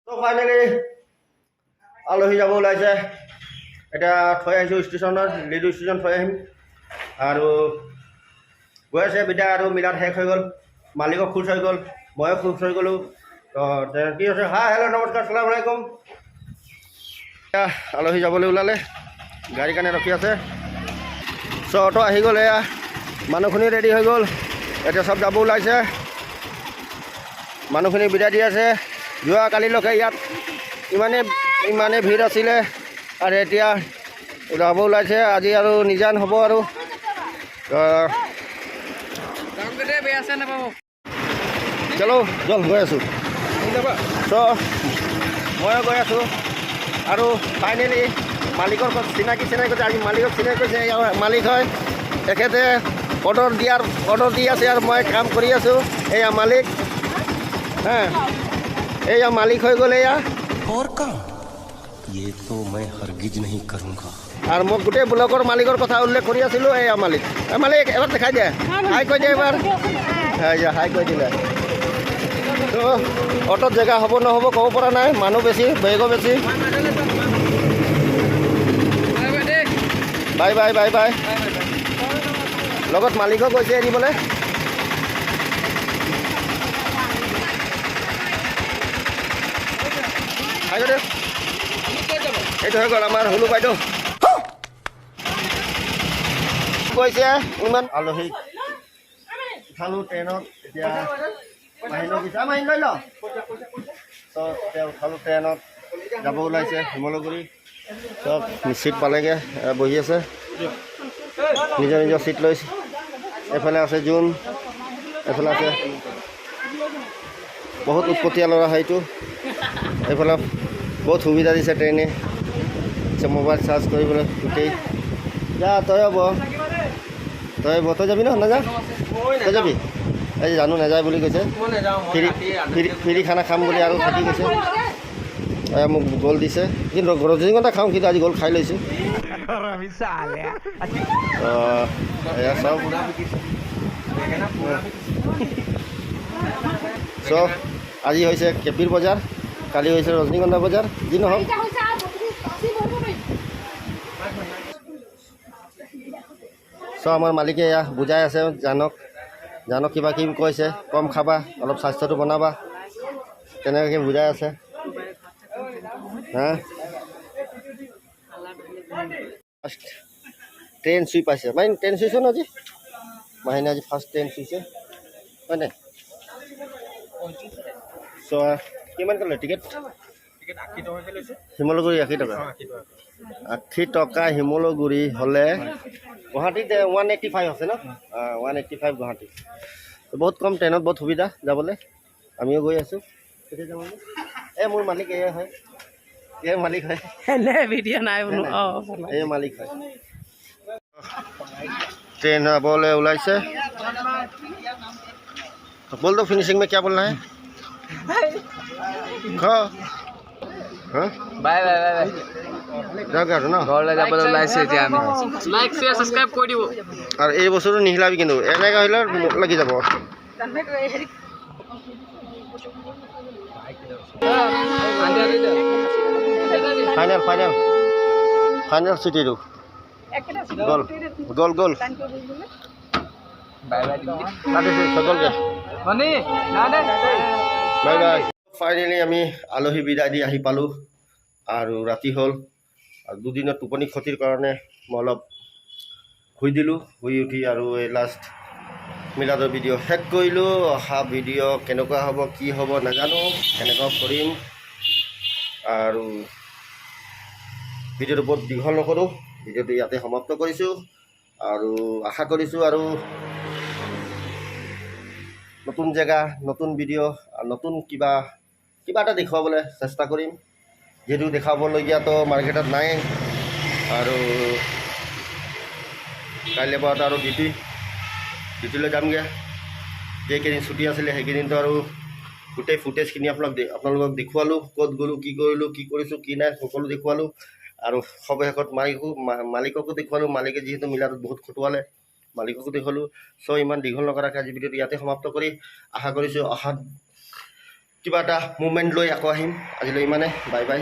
তো ফাইনেলি আলহী যাব ওলাইছে। এতিয়া থৈ আহিছোঁ ষ্টেচনত, লিডু ষ্টেচন থৈ আহিম আৰু গৈ আছে বিদায়। আৰু মিলাত শেষ হৈ গ'ল, মালিকক খোজ হৈ গ'ল, ময়ো খোজ হৈ গ'লোঁ। তো কি হৈছে, হাই হেল্ল' নমস্কাৰ, ছালাম আলাইকুম। এতিয়া আলহী যাবলৈ ওলালে, গাড়ীৰ কাৰণে ৰখি আছে। চ' অটো আহি গ'ল, এয়া মানুহখিনি ৰেডি হৈ গ'ল, এতিয়া চব যাব ওলাইছে। মানুহখিনি বিদায় দি আছে। যোৱাকালিলৈকে ইয়াত ইমানেই ভিৰ আছিলে আৰু এতিয়া যাব ওলাইছে। আজি আৰু নিজান হ'ব আৰু চলো জল গৈ আছোঁ। চ' ময়ো গৈ আছোঁ আৰু ফাইনেলি মালিকৰ চিনাকি কৰিছে। আজি মালিকক চিনাকি কৰিছে, মালিক হয় তেখেতে অৰ্ডাৰ দি আছে আৰু মই কাম কৰি আছোঁ। এয়া মালিক, হা এয়া মালিক হৈ গ'ল। এয়া और काम ये तो मैं हरगिज नहीं करूँगा। আৰু মই গোটেই ব্লকৰ মালিকৰ কথা উল্লেখ কৰি আছিলোঁ। এয়া মালিক, মালিক এবাৰ দেখাই দিয়ে, হাই কৈ দিয়ে এবাৰ। হাই কৈ দিলে। তো অটোত জেগা হ'ব নহ'ব ক'ব পৰা নাই, মানুহ বেছি, বেগো বেছি। Bye bye bye bye. লগত মালিকো গৈছে এৰিবলৈ। এইটো হৈ গ'ল আমাৰ হুলু বাইদেউ কৈছে। ইমান আলহী উঠালোঁ ট্ৰেইনত। এতিয়া মাহিনো গৈছে, মাহিন লৈ ল। তো তেওঁ উঠালোঁ ট্ৰেইনত, যাব ওলাইছে শিমলুগুৰি। চব চিট পালেগৈ, বহি আছে নিজৰ নিজৰ চিট লৈছে। এইফালে আছে জোন, এইফালে আছে বহুত উৎপতীয়া ল'ৰা হয় এইটো। এইফালে বহুত সুবিধা দিছে ট্ৰেইনে, মোবাইল চাৰ্জ কৰিবলৈ গোটেই। যা তই তই যাবি ন? নাযা? তই যাবি? এই জানো নাযায় বুলি কৈছে। ফ্ৰী খানা খাম বুলি আৰু থাকি গৈছে। মোক গ'ল দিছে, কিন্তু ৰজনীগন্ধা খাওঁ, কিন্তু আজি গ'ল খাই লৈছোঁ। এয়া চাওক। চ' আজি হৈছে কেপিৰ বজাৰ, কালি হৈছে ৰজনীগন্ধা বজাৰ, যি নহওক। চ' আমাৰ মালিকে এয়া বুজাই আছে, জানক কিবা কিবি কৈছে, কম খাবা, অলপ স্বাস্থ্যটো বনাবা, তেনেকৈ বুজাই আছে। হা ট্ৰেইন চুই পাইছে, মাইন ট্ৰেইন চুইছে ন আজি? মাহিনে আজি ফাৰ্ষ্ট ট্ৰেইন চুইছে হয় নাই? চ' কিমান ক'লে টিকেট? শিমলুগুৰি 80 টকা। 80 টকা শিমলুগুৰি হ'লে গুৱাহাটীত 185 আছে ন? 185 গুৱাহাটী। বহুত কম, ট্ৰেইনত বহুত সুবিধা যাবলৈ। আমিও গৈ আছোঁ। কেতিয়া যাম? এই মোৰ মালিক এয়া হয়, এই মালিক হয়, ভিডিঅ' নাই এই মালিক হয়। ट्रेन बोले उलाई से बोल दो फिनिशिंग में क्या बोलना है? বাই বাই বাই বাই জাগা না ঘৰলৈ যাবলৈ ওলাইছে এতিয়া আমি। লাইক শ্বেয়াৰ সাবস্ক্ৰাইব কৰি দিব। আৰু এই বস্তুটো নিহিলাবি, কিন্তু এনেকৈ হ'লে লাগি যাব। ফাইনেল ফাইনেল ফাইনেল চিটিটো গ'ল গ'ল গ'ল। বাই বাই সকলকে মনি না দে বাই বাই। ফাইনেলি আমি আলহী বিদায় দি আহি পালোঁ আৰু ৰাতি হ'ল। আৰু দুদিনৰ টোপনি ক্ষতিৰ কাৰণে মই অলপ শুই দিলোঁ। শুই উঠি আৰু এই লাষ্ট মিলাদৰ ভিডিঅ' শেষ কৰিলোঁ। অহা ভিডিঅ' কেনেকুৱা হ'ব কি হ'ব নাজানো, কেনেকুৱা কৰিম। আৰু ভিডিঅ'টো বহুত দীঘল নকৰোঁ, ভিডিঅ'টো ইয়াতে সমাপ্ত কৰিছোঁ। আৰু আশা কৰিছোঁ আৰু নতুন জেগা, নতুন ভিডিঅ' আৰু নতুন কিবা এটা দেখুৱাবলৈ চেষ্টা কৰিম। যিহেতু দেখাবলগীয়াতো মাৰ্কেটত নাই। আৰু কাইলৈ পৰা আৰু ডিউটিলৈ যামগৈ। যেইকেইদিন ছুটি আছিলে সেইকেইদিনতো আৰু গোটেই ফুটেজখিনি আপোনালোকক দেখুৱালোঁ। ক'ত গ'লোঁ, কি কৰিলোঁ, কি কৰিছোঁ, কি নাই, সকলো দেখুৱালোঁ। আৰু সৱশেষত মালিককো দেখুৱালোঁ। মালিকে যিহেতু মিলাটোত বহুত খটুৱালে, মালিককো দেখুৱালোঁ। চ' ইমান দীঘল নকৰাকৈ আজি ভিডিঅ'টো ইয়াতে সমাপ্ত কৰি আশা কৰিছোঁ কিবা এটা মুভমেণ্ট লৈ আকৌ আহিম আজিলৈ ইমানে বাই বাই